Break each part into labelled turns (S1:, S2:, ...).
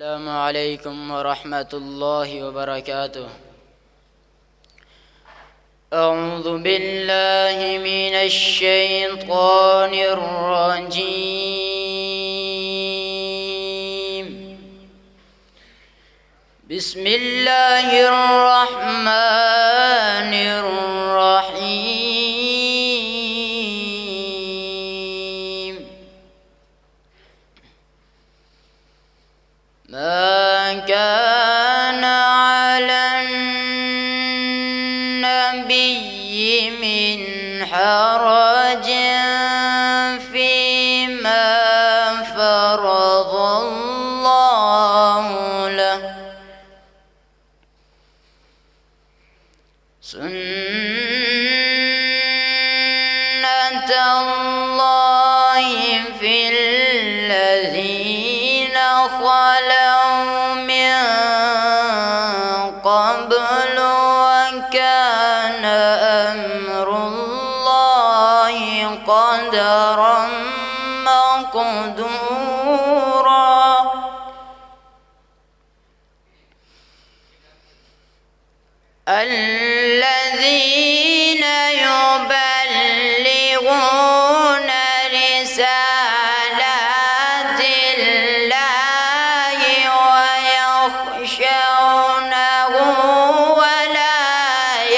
S1: السلام عليكم ورحمة الله وبركاته. أعوذ بالله من الشيطان الرجيم. بسم الله الرحمن الرحيم. ما كان على النبي من حرج فيما فرض الله له، سنة الله في الذين خلوا من قبل، وكان أمر الله قدرا مقدورا. الذين يبلغون رسالات الله ويخشونه ولا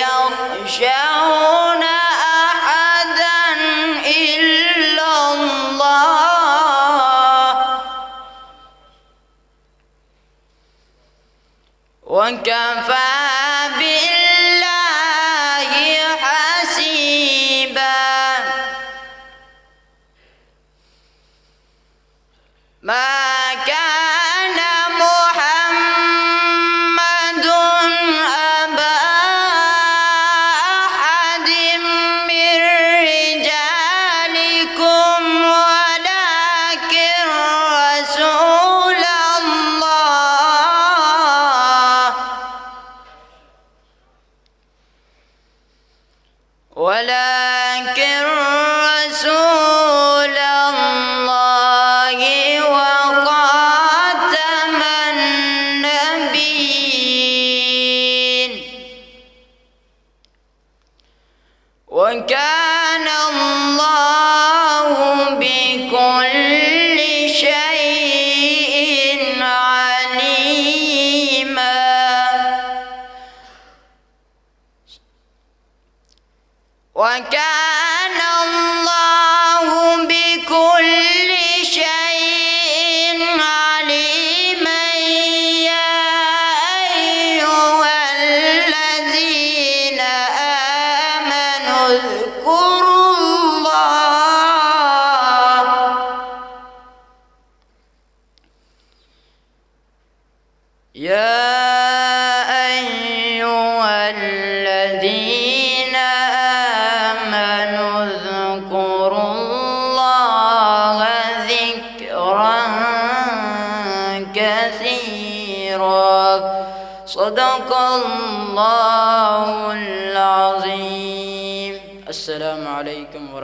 S1: يخشون أحدا إلا الله، وكفى بالله حسيبا. ما كان محمد أبا أحد من رجالكم ولكن رسول الله، ولكن رسول الله وخاتم النبيين، وكان الله بكل شيء عليما. وكان الله بكل شيء عليما. يا أيها الذين آمنوا اذكروا الله ذكرا كثيرا. صدق الله العظيم. السلام عليكم ورحمة الله.